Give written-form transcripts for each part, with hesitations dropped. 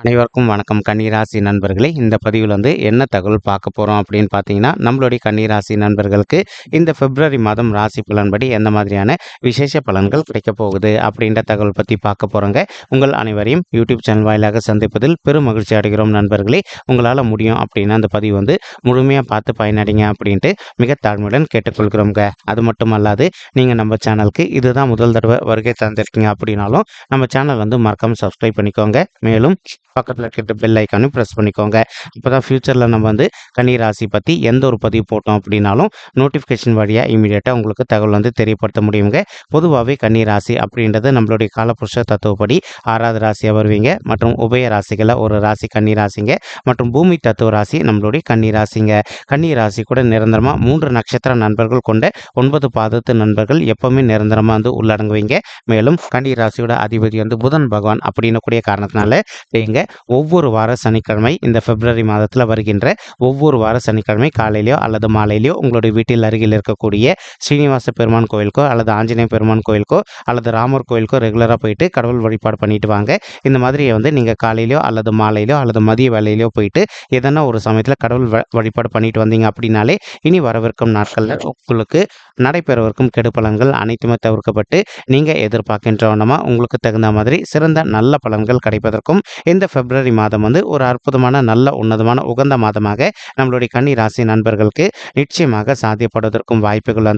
அனைவருக்கும் வணக்கம். கன்னிராசி நண்பர்களே, இந்த பதிவில் என்ன தகவல் பார்க்க போகிறோம் அப்படின்னு பார்த்தீங்கன்னா, நம்மளுடைய கன்னிராசி நண்பர்களுக்கு இந்த பிப்ரவரி மாதம் ராசி பலன்படி எந்த மாதிரியான விசேஷ பலன்கள் கிடைக்கப் போகுது அப்படின்ற தகவல் பற்றி பார்க்க போகிறோங்க. உங்கள் அனைவரையும் யூடியூப் சேனல் வாயிலாக சந்திப்பதில் பெரும் மகிழ்ச்சி அடைகிறோம் நண்பர்களே. உங்களால் முடியும் அப்படின்னா அந்த பதிவு முழுமையாக பார்த்து பயனடைங்க அப்படின்ட்டு மிக தாழ்மையுடன் கேட்டுக்கொள்கிறோங்க. அது மட்டும் அல்லாது நீங்கள் நம்ம சேனலுக்கு இதுதான் முதல் தடவை வருகை தந்திருக்கீங்க அப்படின்னாலும் நம்ம சேனல் மறக்காமல் சப்ஸ்கிரைப் பண்ணிக்கோங்க. மேலும் பக்கத்தில் இருக்கிற பெல் ஐக்கானையும் ப்ரெஸ் பண்ணிக்கோங்க. இப்போ தான் ஃப்யூச்சரில் நம்ம கன்னி ராசி பற்றி எந்த ஒரு பதிவு போட்டோம் அப்படின்னாலும் நோட்டிஃபிகேஷன் வழியாக இமீடியட்டாக உங்களுக்கு தகவல் தெரியப்படுத்த முடியுங்க. பொதுவாகவே கன்னி ராசி அப்படின்றது நம்மளுடைய காலபுருஷ தத்துவப்படி 6வது ராசியாக வருவீங்க. மற்றும் உபய ராசிகளில் ஒரு ராசி கன்னி ராசிங்க. மற்றும் பூமி தத்துவ ராசி நம்மளுடைய கன்னி ராசிங்க. கன்னி ராசி கூட நிரந்தரமாக 3 நட்சத்திர நண்பர்கள் கொண்ட 9 பாதத்து நண்பர்கள் எப்பவுமே நிரந்தரமாக உள்ளடங்குவீங்க. மேலும் கன்னி ராசியோட அதிபதி புதன் பகவான் அப்படின்னு கூடிய காரணத்தினால நீங்கள் ஒவ்வொரு வார சனிக்கிழமை இந்த பிப்ரவரி மாதத்தில் வருகின்ற ஒவ்வொரு வார சனிக்கிழமை காலையிலையோ அல்லது மாலையிலையோ உங்களுடைய வீட்டில் அருகில் இருக்கக்கூடிய ஸ்ரீனிவாச பெருமான் கோயிலுக்கோ அல்லது ஆஞ்சநேய பெருமான் கோயிலுக்கோ அல்லது ராமர் கோயிலுக்கோ ரெகுலராக போயிட்டு கடவுள் வழிபாடு பண்ணிட்டு வாங்க. இந்த மாதிரி நீங்கள் காலையிலையோ அல்லது மாலையிலோ அல்லது மதிய வேலையிலையோ போயிட்டு எதனா ஒரு சமயத்தில் கடவுள் வழிபாடு பண்ணிட்டு வந்தீங்க அப்படின்னாலே இனி வரவிருக்கும் நாட்களில் உங்களுக்கு நடைபெறவிருக்கும் கெடுபலன்கள் அனைத்துமே தவிர்க்கப்பட்டு நீங்கள் எதிர்பார்க்கின்றவனமா உங்களுக்கு தகுந்த மாதிரி சிறந்த நல்ல பலன்கள் கிடைப்பதற்கும் இந்த பிப்ரவரி மாதம் ஒரு அற்புதமான நல்ல உன்னதமான உகந்த மாதமாக நம்மளுடைய கன்னி ராசி நண்பர்களுக்கு நிச்சயமாக சாத்தியப்படுவதற்கும் வாய்ப்புகள்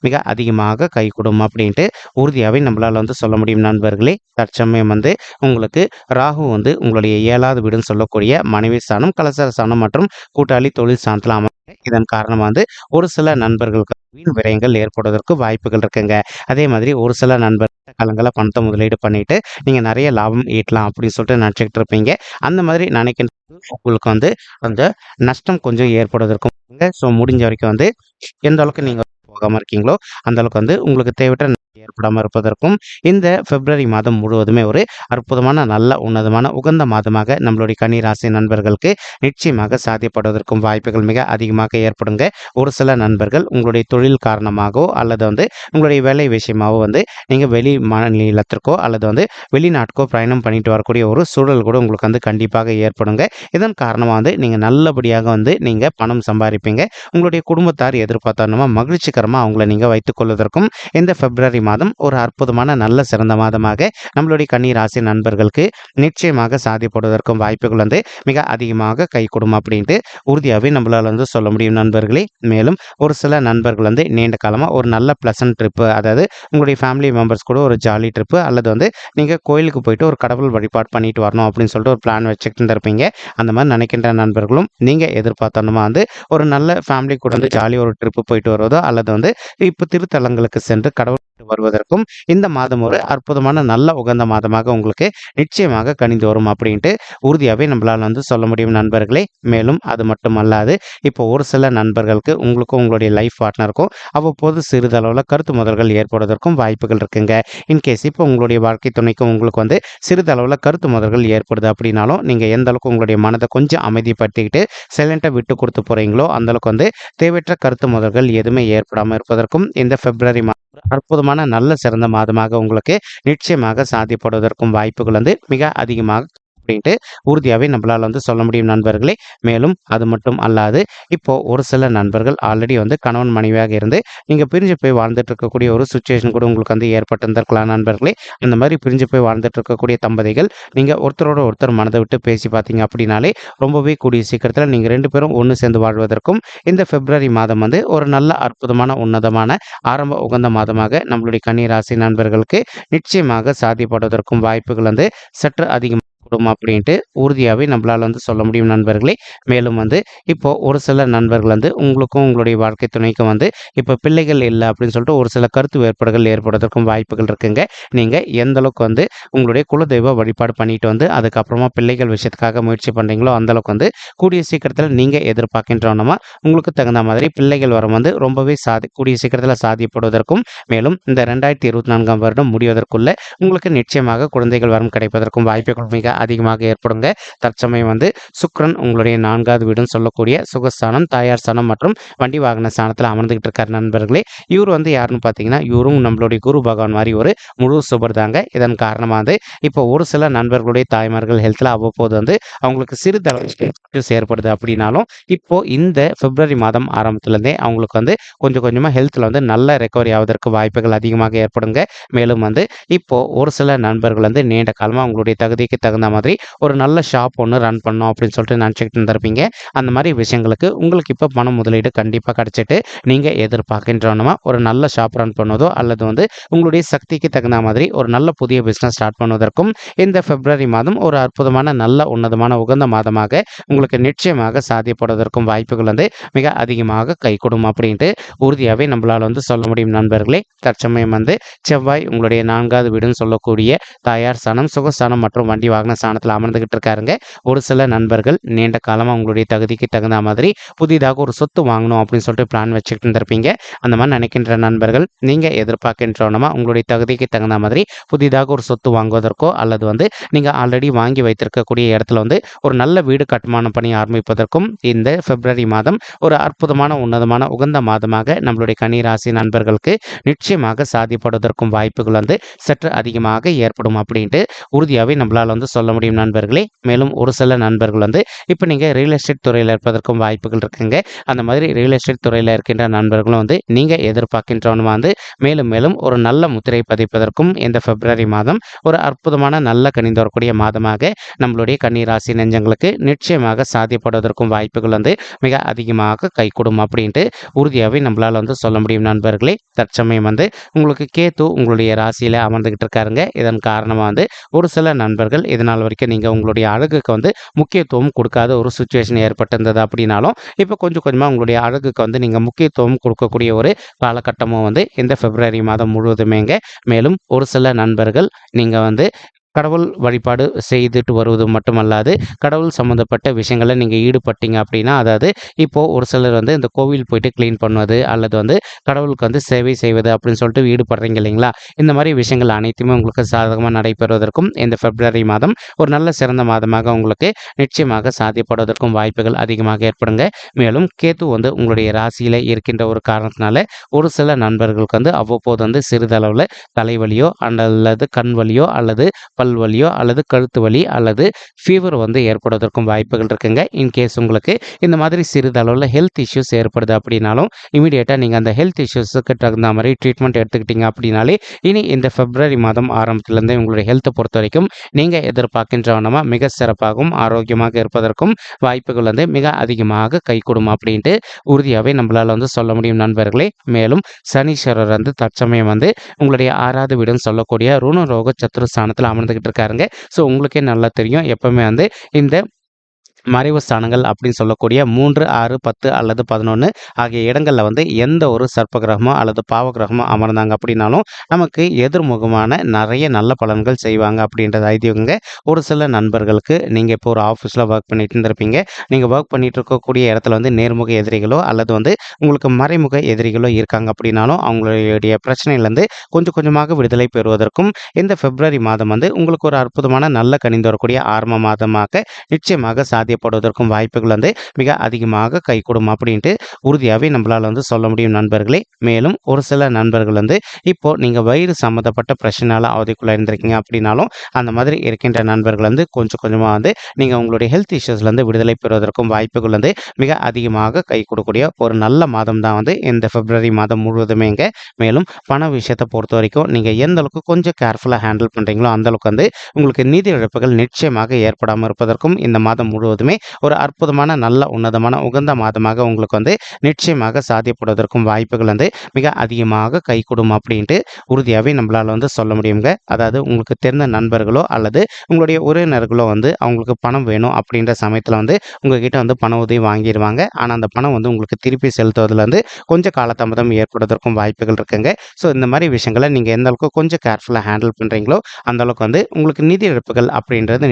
மிக அதிகமாக கைகூடும் அப்படின்ட்டு உறுதியாகவே நம்மளால் சொல்ல முடியும் நண்பர்களே. தற்சமயம் உங்களுக்கு ராகு உங்களுடைய 7வது வீடுன்னு சொல்லக்கூடிய மனைவி ஸ்தானம், கலசர ஸ்தானம் மற்றும் கூட்டாளி தொழில் ஸ்தானத்தில் அமைந்து இதன் காரணமாக ஒரு சில நண்பர்களுக்கு வீண் விரயங்கள் ஏற்படுவதற்கு வாய்ப்புகள் இருக்குங்க. அதே மாதிரி ஒரு சில நண்பர் காலங்களில் பணத்தை முதலீடு பண்ணிட்டு நீங்கள் நிறைய லாபம் ஈட்டலாம் அப்படின்னு சொல்லிட்டு நினச்சிக்கிட்டு இருப்பீங்க. அந்த மாதிரி நினைக்கின்ற உங்களுக்கு அந்த நஷ்டம் கொஞ்சம் ஏற்படுவதற்கும் ஸோ முடிஞ்ச வரைக்கும் எந்த அளவுக்கு நீங்கள் போகாமல் இருக்கீங்களோ அந்த அளவுக்கு உங்களுக்கு தேவையற்ற ஏற்படாமல் இருப்பதற்கும் இந்த பிப்ரவரி மாதம் முழுவதுமே ஒரு அற்புதமான நல்ல உன்னதமான உகந்த மாதமாக நம்மளுடைய கன்னி ராசி நண்பர்களுக்கு நிச்சயமாக சாத்தியப்படுவதற்கும் வாய்ப்புகள் மிக அதிகமாக ஏற்படுங்க. ஒரு சில நண்பர்கள் உங்களுடைய தொழில் காரணமாகவோ அல்லது உங்களுடைய வேலை விஷயமாகவோ நீங்கள் வெளி மாநிலத்திற்கோ அல்லது வெளிநாட்டுக்கோ பிரயாணம் பண்ணிட்டு வரக்கூடிய ஒரு சூழல் கூட உங்களுக்கு கண்டிப்பாக ஏற்படுங்க. இதன் காரணமாக நீங்கள் நல்லபடியாக நீங்கள் பணம் சம்பாதிப்பீங்க. உங்களுடைய குடும்பத்தார் எதிர்பார்த்தோன்னா மகிழ்ச்சிகரமாக அவங்கள நீங்கள் வைத்துக் கொள்வதற்கும் இந்த பிப்ரவரி மாதம் ஒரு அற்புதமான நல்ல சிறந்த மாதமாக நம்மளுடைய கன்னி ராசி நண்பர்களுக்கு நிச்சயமாக சாதிப்படுவதற்கும் வாய்ப்புகள் மிக அதிகமாக கைகூடும் அப்படின்ட்டு உறுதியாகவே நம்மளால் சொல்ல முடியும் நண்பர்களே. மேலும் ஒரு சில நண்பர்கள் நீண்ட காலமாக ஒரு நல்ல பிளசன்ட் ட்ரிப்பு, அதாவது உங்களுடைய ஃபேமிலி மெம்பர்ஸ் கூட ஒரு ஜாலி ட்ரிப்பு அல்லது நீங்கள் கோயிலுக்கு போயிட்டு ஒரு கடவுள் வழிபாடு பண்ணிட்டு வரணும் அப்படின்னு சொல்லிட்டு ஒரு பிளான் வச்சுக்கிட்டு இருப்பீங்க. அந்த மாதிரி நினைக்கின்ற நண்பர்களும் நீங்கள் எதிர்பார்த்தோன்னா ஒரு நல்ல ஃபேமிலி கூட ஜாலி ஒரு ட்ரிப்பு போயிட்டு வருவதோ அல்லது இப்போ திருத்தலங்களுக்கு சென்று கடவுள் வருவதற்கும் இந்த மாதம் ஒரு அற்புதமான நல்ல உகந்த மாதமாக உங்களுக்கு நிச்சயமாக கணிந்து வரும் அப்படின்ட்டு உறுதியாகவே நம்மளால் சொல்ல முடியும் நண்பர்களே. மேலும் அது மட்டும் அல்லாது இப்போ ஒரு சில நண்பர்களுக்கு உங்களுக்கும் உங்களுடைய லைஃப் பார்ட்னருக்கும் அவ்வப்போது சிறிதளவில் கருத்து முதல்கள் ஏற்படுவதற்கும் வாய்ப்புகள் இருக்குங்க. இன்கேஸ் இப்போ உங்களுடைய வாழ்க்கை துணைக்கும் உங்களுக்கு சிறிதளவில் கருத்து முதல்கள் ஏற்படுது அப்படின்னாலும் நீங்கள் எந்த அளவுக்கு உங்களுடைய மனதை கொஞ்சம் அமைதிப்படுத்திக்கிட்டு சைலண்டாக விட்டு கொடுத்து போகிறீங்களோ அந்தளவுக்கு தேவையற்ற கருத்து முதல்கள் எதுவுமே ஏற்படாமல் இருப்பதற்கும் இந்த பிப்ரவரி அற்புதமான நல்ல சிறந்த மாதமாக உங்களுக்கு நிச்சயமாக சாத்தியப்படுவதற்கும் வாய்ப்புகள் மிக அதிகமாக அப்படின்ட்டு உறுதியாகவே நம்மளால் சொல்ல முடியும் நண்பர்களே. மேலும் அது மட்டும் அல்லாது இப்போ ஒரு சில நண்பர்கள் ஆல்ரெடி கணவன் மனைவியாக இருந்து நீங்கள் பிரிஞ்சு போய் வாழ்ந்துட்டு இருக்கக்கூடிய ஒரு சுச்சுவேஷன் கூட உங்களுக்கு ஏற்பட்டிருந்திருக்கலாம் நண்பர்களே. அந்த மாதிரி பிரிஞ்சு போய் வாழ்ந்துட்டு இருக்கக்கூடிய தம்பதிகள் நீங்கள் ஒருத்தரோட ஒருத்தர் மனதை விட்டு பேசி பார்த்தீங்க அப்படின்னாலே ரொம்பவே கூடிய சீக்கிரத்தில் நீங்கள் 2 பேரும் ஒன்று சேர்ந்து வாழ்வதற்கும் இந்த பிப்ரவரி மாதம் ஒரு நல்ல அற்புதமான உன்னதமான ஆரம்ப உகந்த மாதமாக நம்மளுடைய கன்னி ராசி நண்பர்களுக்கு நிச்சயமாக சாத்தியப்படுவதற்கும் வாய்ப்புகள் சற்று அதிகம் அப்படின்ட்டு உறுதியாகவே நம்மளால் சொல்ல முடியும் நண்பர்களே. மேலும் இப்போ ஒரு சில நண்பர்கள் உங்களுக்கும் உங்களுடைய வாழ்க்கை துணைக்கும் இப்போ பிள்ளைகள் இல்லை அப்படின்னு சொல்லிட்டு ஒரு சில கருத்து வேறுபாடுகள் ஏற்படுவதற்கும் வாய்ப்புகள் இருக்குங்க. நீங்கள் எந்த அளவுக்கு உங்களுடைய குலதெய்வ வழிபாடு பண்ணிட்டு அதுக்கப்புறமா பிள்ளைகள் விஷயத்துக்காக முயற்சி பண்ணுறீங்களோ அந்தளவுக்கு கூடிய சீக்கிரத்தில் நீங்கள் எதிர்பார்க்கின்றோன்னா உங்களுக்கு தகுந்த மாதிரி பிள்ளைகள் வரம் ரொம்பவே கூடிய சீக்கிரத்தில் சாதியப்படுவதற்கும் மேலும் இந்த 2024ஆம் வருடம் முடிவதற்குள்ள உங்களுக்கு நிச்சயமாக குழந்தைகள் வரம் கிடைப்பதற்கும் வாய்ப்புகள் மிக அதிகமாக ஏற்படுங்க. தற்சமயம் வந்து சுக்கிரன் உங்களுடைய 4வது வீடுன்னு சொல்லக்கூடிய சுகஸ்தானம், தாயார் ஸ்தானம் மற்றும் வண்டி வாகன ஸ்தானத்துல அமர்ந்துகிட்டு இருக்காரு நண்பர்களே. இவர் வந்து யாருன்னு பார்த்தீங்கன்னா, இவரும் நம்மளுடைய குரு பகவான் மாரி ஒரு முழு சுபர் தாங்க. இதன் காரணமா வந்து இப்போ ஒரு சில நண்பர்களுடைய தாய்மார்கள் ஹெல்த்ல அவ்வப்போது வந்து அவங்களுக்கு சிறிதளவு இஷ்யூஸ் ஏற்படுது அப்படின்னாலும், இப்போ இந்த பிப்ரவரி மாதம் ஆரம்பத்திலிருந்தே அவங்களுக்கு வந்து கொஞ்சம் கொஞ்சமா ஹெல்த்ல வந்து நல்ல ரெக்கவரி ஆவதற்கு வாய்ப்புகள் அதிகமாக ஏற்படுங்க. மேலும் வந்து இப்போ ஒரு சில நண்பர்கள் வந்து நீண்ட காலமா அவங்களுடைய தகுதிக்கு தகுந்த மாதிரி ஒரு நல்ல ஷாப் ஒண்ணு ரன் பண்ணணும் அப்படின்னு சொல்லிட்டு நினைச்சுக்கிட்டு இருந்திருப்பீங்க. அந்த மாதிரி விஷயங்களுக்கு உங்களுக்கு இப்போ பண முதலீடு கண்டிப்பா கிடைச்சிட்டு, நீங்க எதிர்பார்க்கின்றவனமா ஒரு நல்ல ஷாப் ரன் பண்ணுவதோ அல்லது வந்து உங்களுடைய சக்திக்கு தகுந்த மாதிரி ஒரு நல்ல புதிய பிசினஸ் ஸ்டார்ட் பண்ணுவதற்கும் இந்த பிப்ரவரி மாதம் ஒரு அற்புதமான நல்ல உன்னதமான உகந்த மாதமாக உங்களுக்கு நிச்சயமாக சாத்தியப்படுவதற்கும் வாய்ப்புகள் வந்து மிக அதிகமாக கைகூடும் அப்படின்ட்டு உறுதியாகவே நம்மளால் வந்து சொல்ல முடியும் நண்பர்களே. தற்சமயம் வந்து செவ்வாய் உங்களுடைய 4வது வீடுன்னு சொல்லக்கூடிய தாயார் ஸ்தானம், சுகஸ்தானம் மற்றும் வண்டி வாகன ஸ்தானத்தில் அமர்ந்துகிட்டு இருக்காருங்க. ஒரு சில நண்பர்கள் நீண்ட காலமாக உங்களுடைய தகுதிக்கு தகுந்த மாதிரி புதிதாக ஒரு சொத்து வாங்கணும் அப்படின்னு சொல்லிட்டு பிளான் வச்சுக்கிட்டு இருந்திருப்பீங்க. அந்த மாதிரி நினைக்கின்ற நண்பர்கள் நீங்க எதிர்பார்க்கின்றவனமா உங்களுடைய தகுதிக்கு தகுந்த மாதிரி புதிதாக ஒரு சொத்து வாங்குவதற்கோ அல்லது வந்து நீங்க ஆல்ரெடி வாங்கி வைத்திருக்கக்கூடிய இடத்துல வந்து ஒரு நல்ல வீடு கட்டுமானம் பணி ஆரம்பிப்பதற்கும் இந்த பிப்ரவரி மாதம் ஒரு அற்புதமான உன்னதமான உகந்த மாதமாக நம்மளுடைய கன்னி ராசி நண்பர்களுக்கு நிச்சயமாக சாத்தியப்படுவதற்கும் வாய்ப்புகள் வந்து சற்று அதிகமாக ஏற்படும் அப்படின்ட்டு உறுதியாகவே நம்மளால் வந்து சொல்ல முடியும் நண்பர்களே. மேலும் ஒரு சில நண்பர்கள் வந்து இப்போ நீங்கள் ரியல் எஸ்டேட் துறையில் இருப்பதற்கும் வாய்ப்புகள் இருக்குங்க. அந்த மாதிரி ரியல் எஸ்டேட் துறையில் இருக்கின்ற நண்பர்களும் வந்து நீங்கள் எதிர்பார்க்கின்றவனுமா வந்து மேலும் மேலும் ஒரு நல்ல முத்திரை பதிப்பதற்கும் இந்த பிப்ரவரி மாதம் ஒரு அற்புதமான நல்ல கணிந்து வரக்கூடிய மாதமாக நம்மளுடைய கன்னி ராசி நெஞ்சங்களுக்கு நிச்சயமாக சாத்தியப்படுவதற்கும் வாய்ப்புகள் வந்து மிக அதிகமாக கைகூடும் அப்படின்ட்டு உறுதியாகவே நம்மளால் வந்து சொல்ல முடியும் நண்பர்களே. தற்சமயம் வந்து உங்களுக்கு கேத்து உங்களுடைய ராசியில் அமர்ந்துகிட்டு இருக்காருங்க. இதன் காரணமாக வந்து ஒரு சில நண்பர்கள் இதனால் வரைக்கும் நீங்கள் உங்களுடைய அழகுக்கு வந்து முக்கியத்துவம் கொடுக்காத ஒரு சுச்சுவேஷன் ஏற்பட்டிருந்தது அப்படின்னாலும், இப்போ கொஞ்சம் கொஞ்சமாக உங்களுடைய அழகுக்கு வந்து நீங்கள் முக்கியத்துவம் கொடுக்கக்கூடிய ஒரு காலகட்டமும் வந்து இந்த பிப்ரவரி மாதம் முழுவதுமேங்க. மேலும் ஒரு சில நண்பர்கள் நீங்கள் வந்து கடவுள் வழிபாடு செய்துட்டு வருவது மட்டுமல்லாது, கடவுள் சம்மந்தப்பட்ட விஷயங்கள்ல நீங்க ஈடுபட்டீங்க அப்படின்னா, அதாவது இப்போ ஒரு சிலர் வந்து இந்த கோவில் போயிட்டு கிளீன் பண்ணுவது, அல்லது வந்து கடவுளுக்கு வந்து சேவை செய்வது அப்படின்னு சொல்லிட்டு ஈடுபடுறீங்க இல்லைங்களா? இந்த மாதிரி விஷயங்கள் அனைத்துமே உங்களுக்கு சாதகமா நடைபெறுவதற்கும் இந்த பிப்ரவரி மாதம் ஒரு நல்ல சிறந்த மாதமாக உங்களுக்கு நிச்சயமாக சாத்தியப்படுவதற்கும் வாய்ப்புகள் அதிகமாக ஏற்படுங்க. மேலும் கேத்து வந்து உங்களுடைய ராசியில இருக்கின்ற ஒரு காரணத்தினால ஒரு சில நண்பர்களுக்கு வந்து அவ்வப்போது வந்து சிறிதளவுல தலைவலியோ அல்லது கண் வலியோ அல்லது பல் வலியோ அல்லது கழுத்து வலி அல்லது ஃபீவர் வந்து ஏற்படுவதற்கும் வாய்ப்புகள் இருக்குங்க. இன்கேஸ் உங்களுக்கு இந்த மாதிரி சிறிதளவில் ஹெல்த் இஷ்யூஸ் ஏற்படுது அப்படின்னாலும் இமீடியட்டாக நீங்கள் அந்த ஹெல்த் இஷ்யூஸுக்கு தகுந்த மாதிரி ட்ரீட்மெண்ட் எடுத்துக்கிட்டீங்க அப்படின்னாலே இனி இந்த பிப்ரவரி மாதம் ஆரம்பத்திலேருந்தே உங்களுடைய ஹெல்த்தை பொறுத்த வரைக்கும் நீங்கள் எதிர்பார்க்கின்றவனமாக மிக சிறப்பாகவும் ஆரோக்கியமாக இருப்பதற்கும் வாய்ப்புகள் வந்து மிக அதிகமாக கைகூடும் அப்படின்ட்டு உறுதியாகவே நம்மளால் வந்து சொல்ல முடியும் நண்பர்களே. மேலும் சனீஸ்வரர் வந்து தற்சமயம் வந்து உங்களுடைய 6வது வீடுன்னு சொல்லக்கூடிய ருணரோக சத்துருஸ்தானத்தில் அமர்ந்துகிட்டு இருக்காருங்க. ஸோ உங்களுக்கே நல்லா தெரியும் எப்பவுமே வந்து இந்த மறைவு ஸ்தானங்கள் அப்படின்னு சொல்லக்கூடிய 3, 6, 10 அல்லது 11 ஆகிய இடங்கள்ல வந்து எந்த ஒரு சர்ப்ப கிரகமோ அல்லது பாவ கிரகமோ அமர்ந்தாங்க அப்படின்னாலும் நமக்கு எதிர்முகமான நிறைய நல்ல பலன்கள் செய்வாங்க அப்படின்றது ஐதீகங்க. ஒரு சில நண்பர்களுக்கு நீங்கள் இப்போ ஒரு ஆஃபீஸில் ஒர்க் பண்ணிட்டு இருந்திருப்பீங்க. நீங்கள் ஒர்க் பண்ணிட்டு இருக்கக்கூடிய இடத்துல வந்து நேர்முக எதிரிகளோ அல்லது வந்து உங்களுக்கு மறைமுக எதிரிகளோ இருக்காங்க அப்படின்னாலும் அவங்களுடைய பிரச்சனையிலேருந்து கொஞ்சம் கொஞ்சமாக விடுதலை பெறுவதற்கும் இந்த பிப்ரவரி மாதம் வந்து உங்களுக்கு ஒரு அற்புதமான நல்ல கனிந்து வரக்கூடிய ஆரம்ப மாதமாக நிச்சயமாக சாத்தியப்படுவதற்கும் வாய்ப்புகள் வந்து மிக அதிகமாக கைகூடும் அப்படின்ட்டு உறுதியாகவே நம்மளால் வந்து சொல்ல முடியும் நண்பர்களே. மேலும் ஒரு சில நண்பர்கள் வந்து இப்போ நீங்கள் வயிறு சம்மந்தப்பட்ட பிரச்சனையால் அவதிக்குள்ள இருந்திருக்கீங்க அப்படின்னாலும் அந்த மாதிரி இருக்கின்ற நண்பர்கள் வந்து கொஞ்சம் கொஞ்சமாக வந்து நீங்கள் உங்களுடைய ஹெல்த் இஷ்யூஸ்லேருந்து விடுதலை பெறுவதற்கும் வாய்ப்புகள் வந்து மிக அதிகமாக கை கொடுக்கக்கூடிய ஒரு நல்ல மாதம் தான் வந்து இந்த பிப்ரவரி மாதம் முழுவதுமேங்க. மேலும் பண விஷயத்தை பொறுத்த வரைக்கும் நீங்கள் எந்த அளவுக்கு கொஞ்சம் கேர்ஃபுல்லாக ஹேண்டில் பண்ணுறீங்களோ அந்த அளவுக்கு வந்து உங்களுக்கு நிதி இழப்புகள் நிச்சயமாக ஏற்படாமல் இருப்பதற்கும் இந்த மாதம் முழுவதுமே ஒரு அற்புதமான நல்ல உன்னதமான உகந்த மாதமாக உங்களுக்கு வந்து நிச்சயமாக சாத்தியப்படுவதற்கும் வாய்ப்புகள் வந்து மிக அதிகமாக கைகூடும் அப்படின்ட்டு உறுதியாகவே நம்மளால் வந்து சொல்ல முடியுங்க. அதாவது உங்களுக்கு தெரிந்த நண்பர்களோ அல்லது உங்களுடைய உறவினர்களோ வந்து அவங்களுக்கு பணம் வேணும் அப்படின்ற சமயத்தில் வந்து உங்ககிட்ட வந்து பண உதவி வாங்கிடுவாங்க. ஆனால் அந்த பணம் வந்து உங்களுக்கு திருப்பி செலுத்துவதில் வந்து கொஞ்சம் காலதாமதம் ஏற்படுவதற்கும் வாய்ப்புகள் இருக்குங்க. ஸோ இந்த மாதிரி விஷயங்களை நீங்கள் எந்த அளவுக்கு கொஞ்சம் கேர்ஃபுல்லாக ஹேண்டில் பண்ணுறீங்களோ அந்த அளவுக்கு வந்து உங்களுக்கு நிதி இழப்புகள் அப்படின்றது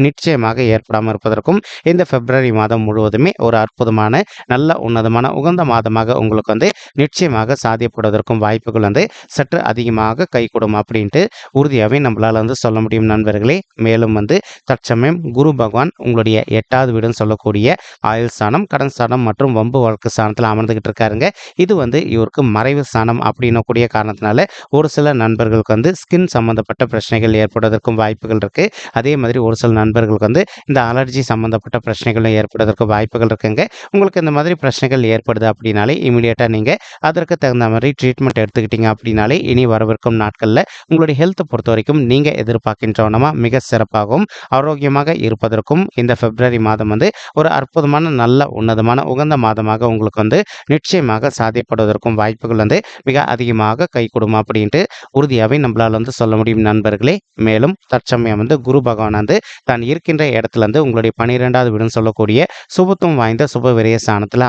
நிச்சயமாக ஏற்படாமல் இருப்பதற்கும் இந்த பிப்ரவரி மாதம் முழுவதுமே ஒரு அற்புதமான நல்ல உன்னதமான உகந்த மாதமாக உங்களுக்கு வந்து நிச்சயமாக சாத்தியப்படுவதற்கும் வாய்ப்புகள் வந்து சற்று அதிகமாக கைகூடும் அப்படின்ட்டு உறுதியாகவே நம்மளால வந்து சொல்ல முடியும் நண்பர்களே. மேலும் வந்து தற்சமயம் குரு பகவான் உங்களுடைய 8வது வீடுன்னு சொல்லக்கூடிய ஆயுள் ஸ்தானம், கடன் ஸ்தானம் மற்றும் வம்பு வழக்கு ஸ்தானத்தில் அமர்ந்துகிட்டு இருக்காருங்க. இது வந்து இவருக்கு மறைவு ஸ்தானம் அப்படின்னக்கூடிய காரணத்தினால ஒரு சில நண்பர்களுக்கு வந்து ஸ்கின் சம்பந்தப்பட்ட பிரச்சனைகள் ஏற்படுவதற்கும் வாய்ப்புகள் இருக்கு. அதே மாதிரி ஒரு சில நண்பர்களுக்கு வந்து இந்த அலர்ஜி சம்பந்தப்பட்ட பிரச்சனைகளும் ஏற்படுவதற்கு வாய்ப்புகள் இருக்குங்க. உங்களுக்கு இந்த மாதிரி பிரச்சனைகள் ஏற்படுது அப்படின்னாலே இமீடியட்டாக நீங்கள் அதற்கு தகுந்த மாதிரி ட்ரீட்மெண்ட் எடுத்துக்கிட்டீங்க அப்படின்னாலே இனி வரவிருக்கும் நாட்களில் உங்களுடைய ஹெல்த்தை பொறுத்த வரைக்கும் நீங்கள் எதிர்பார்க்கின்றவனமா மிக சிறப்பாகவும் ஆரோக்கியமாக இருப்பதற்கும் இந்த பிப்ரவரி மாதம் வந்து ஒரு அற்புதமான நல்ல உன்னதமான உகந்த மாதமாக உங்களுக்கு வந்து நிச்சயமாக சாத்தியப்படுவதற்கும் வாய்ப்புகள் வந்து மிக அதிகமாக கைகூடும் அப்படின்ட்டு உறுதியாகவே நம்மளால் வந்து சொல்ல முடியும் நண்பர்களே. மேலும் தற்சமயம் வந்து குரு பகவான் வந்து தான் இருக்கின்ற இடத்துல வந்து உங்களுடைய 12வது வீடுன்னு சொல்லக்கூடிய சுபத்துவம் வாய்ந்த சுப விரய ஸ்தானத்தில்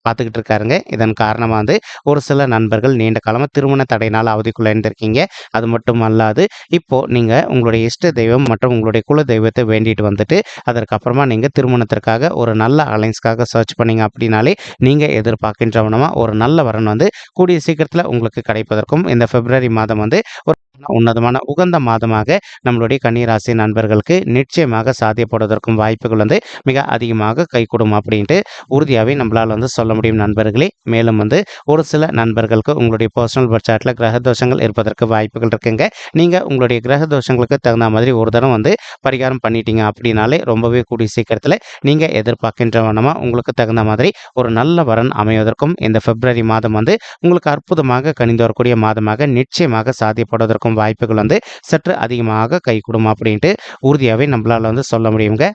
பார்த்துக்கிட்டு இருக்காருங்க. இதன் காரணமாக வந்து ஒரு சில நண்பர்கள் நீண்ட காலமாக திருமண தடையினால் அவதிக்குள்ள இருந்திருக்கீங்க. அது மட்டும் அல்லாது இப்போ நீங்கள் உங்களுடைய இஷ்ட தெய்வம் மற்றும் உங்களுடைய குல தெய்வத்தை வேண்டிட்டு வந்துட்டு அதற்கப்புறமா நீங்கள் திருமணத்திற்காக ஒரு நல்ல அலைன்ஸ்க்காக சர்ச் பண்ணீங்க அப்படின்னாலே நீங்கள் எதிர்பார்க்கின்றவனமா ஒரு நல்ல வரன் வந்து கூடிய சீக்கிரத்தில் உங்களுக்கு கிடைப்பதற்கும் இந்த பிப்ரவரி மாதம் வந்து ஒரு உன்னதமான உகந்த மாதமாக நம்மளுடைய கன்னிராசி நண்பர்களுக்கு நிச்சயமாக சாத்தியப்படுவதற்கும் வாய்ப்புகள் வந்து மிக அதிகமாக கைகூடும் அப்படின்ட்டு உறுதியாகவே நம்மளால் வந்து சொல்ல முடியும் நண்பர்களே. மேலும் வந்து ஒரு சில நண்பர்களுக்கு உங்களுடைய பர்சனல் பட்ஜெட்டில் கிரக தோஷங்கள் இருப்பதற்கு வாய்ப்புகள் இருக்குங்க. நீங்கள் உங்களுடைய கிரக தோஷங்களுக்கு தகுந்த மாதிரி ஒரு தரம் வந்து பரிகாரம் பண்ணிட்டீங்க அப்படின்னாலே ரொம்பவே கூடிய சீக்கிரத்தில் நீங்கள் எதிர்பார்க்கின்றவனமா உங்களுக்கு தகுந்த மாதிரி ஒரு நல்ல வரன் அமைவதற்கும் இந்த பிப்ரவரி மாதம் வந்து உங்களுக்கு அற்புதமாக கணிந்து வரக்கூடிய மாதமாக நிச்சயமாக சாத்தியப்படுவதற்கும் வாய்ப்புகள் வந்து சற்று அதிகமாக கைகூடும் அப்படின்ட்டு உறுதியாகவே நம்மளால வந்து சொல்ல முடியுங்க.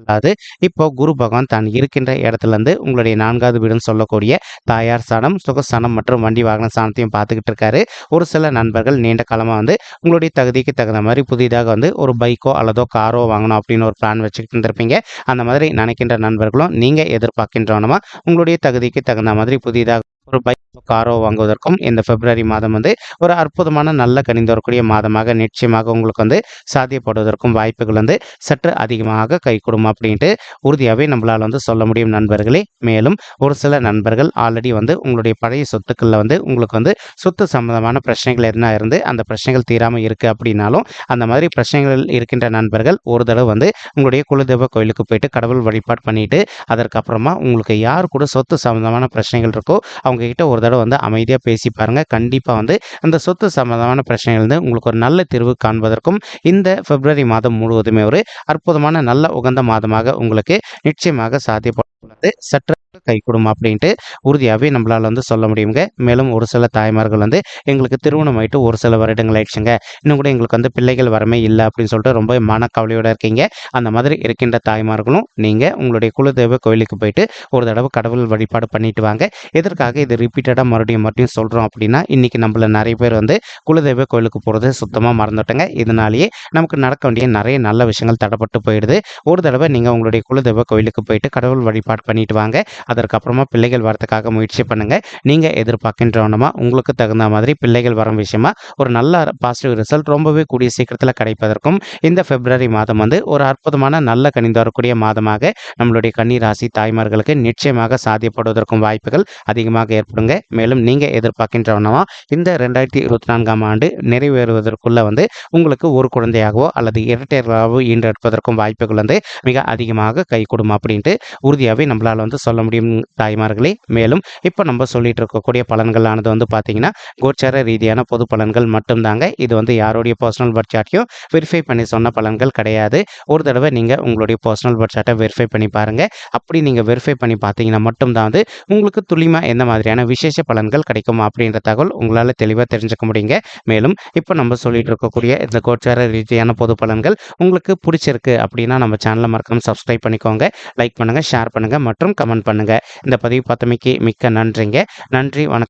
அதாவது இப்போ குரு பகவான் தான் இருக்கின்ற இடத்துல இருந்து உங்களுடைய 4வது வீடுன்னு சொல்லக்கூடிய தாயார் ஸ்தானம், சுகஸ்தானம் மற்றும் வண்டி வாகன ஸ்தானத்தையும் பார்த்துக்கிட்டு இருக்காரு. ஒரு சில நண்பர்கள் நீண்ட காலமாக வந்து உங்களுடைய தகுதிக்கு தகுந்த மாதிரி புதிதாக வந்து ஒரு பைக்கோ அல்லதோ காரோ வாங்கணும் அப்படின்னு ஒரு பிளான் வச்சுக்கிட்டு இருந்திருப்பீங்க. அந்த மாதிரி நினைக்கின்ற நண்பர்களும் நீங்கள் எதிர்பார்க்கின்றவனமா உங்களுடைய தகுதிக்கு தகுந்த மாதிரி புதிதாக ஒரு பைக் காரோ வாங்குவதற்கும் இந்த பிப்ரவரி மாதம் வந்து ஒரு அற்புதமான நல்ல கணிந்து வரக்கூடிய மாதமாக நிச்சயமாக உங்களுக்கு வந்து சாத்தியப்படுவதற்கும் வாய்ப்புகள் வந்து சற்று அதிகமாக கைகூடும் அப்படின்ட்டு உறுதியாகவே நம்மளால் வந்து சொல்ல முடியும் நண்பர்களே. மேலும் ஒரு சில நண்பர்கள் ஆல்ரெடி வந்து உங்களுடைய பழைய சொத்துக்களில் வந்து உங்களுக்கு வந்து சொத்து சம்பந்தமான பிரச்சனைகள் எதுனா இருந்து அந்த பிரச்சனைகள் தீராமல் இருக்குது அப்படின்னாலும் அந்த மாதிரி பிரச்சனைகள் இருக்கின்ற நண்பர்கள் ஒரு தடவை வந்து உங்களுடைய குலதெய்வ கோயிலுக்கு போயிட்டு கடவுள் வழிபாடு பண்ணிட்டு அதற்கப்புறமா உங்களுக்கு யார் கூட சொத்து சம்பந்தமான பிரச்சனைகள் இருக்கோ அவங்க கிட்ட ஒரு தடவை வந்து அமைதியாக பேசி பாருங்க. கண்டிப்பாக வந்து அந்த சொத்து சம்பந்தமான பிரச்சனைகள் வந்து உங்களுக்கு ஒரு நல்ல தீர்வு காண்பதற்கும் இந்த பிப்ரவரி மாதம் முழுவதுமே ஒரு அற்புதமான நல்ல உகந்த மாதமாக உங்களுக்கு நிச்சயமாக சாத்தியப்படுவது சற்று கைகூடும் அப்படின்ட்டு உறுதியாகவே நம்மளால் வந்து சொல்ல முடியுங்க. மேலும் ஒரு சில தாய்மார்கள் வந்து எங்களுக்கு திருமணம் ஆயிட்டு ஒரு சில வருடங்கள் ஆயிடுச்சுங்க, இன்னும் கூட எங்களுக்கு வந்து பிள்ளைகள் வரமே இல்லை அப்படின்னு சொல்லிட்டு ரொம்ப மனக்கவலையோடு இருக்கீங்க. அந்த மாதிரி இருக்கின்ற தாய்மார்களும் நீங்கள் உங்களுடைய குலதெய்வ கோயிலுக்கு போயிட்டு ஒரு தடவை கடவுள் வழிபாடு பண்ணிட்டு வாங்க. எதற்காக இது ரிப்பீட்டடாக மறுபடியும் சொல்கிறோம் அப்படின்னா இன்றைக்கி நம்மள நிறைய பேர் வந்து குலதெய்வ கோயிலுக்கு போகிறது சுத்தமாக மறந்துட்டோங்க. இதனாலேயே நமக்கு நடக்க வேண்டிய நிறைய நல்ல விஷயங்கள் தடைப்பட்டு போயிடுது. ஒரு தடவை நீங்கள் உங்களுடைய குலதெய்வ கோயிலுக்கு போயிட்டு கடவுள் வழிபாடு பண்ணிட்டு வாங்க. அதற்கப்புறமா பிள்ளைகள் வரத்துக்காக முயற்சி பண்ணுங்க. நீங்க எதிர்பார்க்கின்றவனமா உங்களுக்கு தகுந்த மாதிரி பிள்ளைகள் வரும் விஷயமா ஒரு நல்ல பாசிட்டிவ் ரிசல்ட் ரொம்பவே கூடிய சீக்கிரத்தில் கிடைப்பதற்கும் இந்த பிப்ரவரி மாதம் வந்து ஒரு அற்புதமான நல்ல கணிந்து வரக்கூடிய மாதமாக நம்மளுடைய கன்னி ராசி தாய்மார்களுக்கு நிச்சயமாக சாத்தியப்படுவதற்கும் வாய்ப்புகள் அதிகமாக ஏற்படுங்க. மேலும் நீங்க எதிர்பார்க்கின்றவனமா இந்த 2024ஆம் ஆண்டு நிறைவேறுவதற்குள்ள வந்து உங்களுக்கு ஒரு குழந்தையாகவோ அல்லது இரட்டையர்களாகவோ ஈன்றெடுப்பதற்கும் வாய்ப்புகள் வந்து மிக அதிகமாக கைகூடும் அப்படின்ட்டு உறுதியாகவே நம்மளால் வந்து சொல்ல முடியும் தாய்மார்களே. மேலும் இப்போ நம்ம சொல்லிட்டு இருக்கக்கூடிய பலன்களானது வந்து பார்த்தீங்கன்னா கோச்சார ரீதியான பொது பலன்கள் மட்டும்தாங்க. இது வந்து யாருடைய பர்சனல் பட்ஜெட்டையும் வெரிஃபை பண்ணி சொன்ன பலன்கள் கிடையாது. ஒரு தடவை நீங்கள் உங்களுடைய பர்சனல் பட்ஜெட்டை வெரிஃபை பண்ணி பாருங்கள். அப்படி நீங்கள் வெரிஃபை பண்ணி பார்த்தீங்கன்னா மட்டும்தான் வந்து உங்களுக்கு துல்லியமாக எந்த மாதிரியான விசேஷ பலன்கள் கிடைக்கும் அப்படின்ற தகவல் உங்களால் தெளிவாக தெரிஞ்சுக்க முடியுங்க. மேலும் இப்போ நம்ம சொல்லிட்டு இருக்கக்கூடிய இந்த கோச்சார ரீதியான பொது பலன்கள் உங்களுக்கு பிடிச்சிருக்கு அப்படின்னா நம்ம சேனலை மறக்காம சப்ஸ்கிரைப் பண்ணிக்கோங்க, லைக் பண்ணுங்கள், ஷேர் பண்ணுங்கள் மற்றும் கமெண்ட் பண்ணுங்கள். இந்த பதிவு பார்த்தமைக்கு மிக்க நன்றிங்க. நன்றி, வணக்கம்.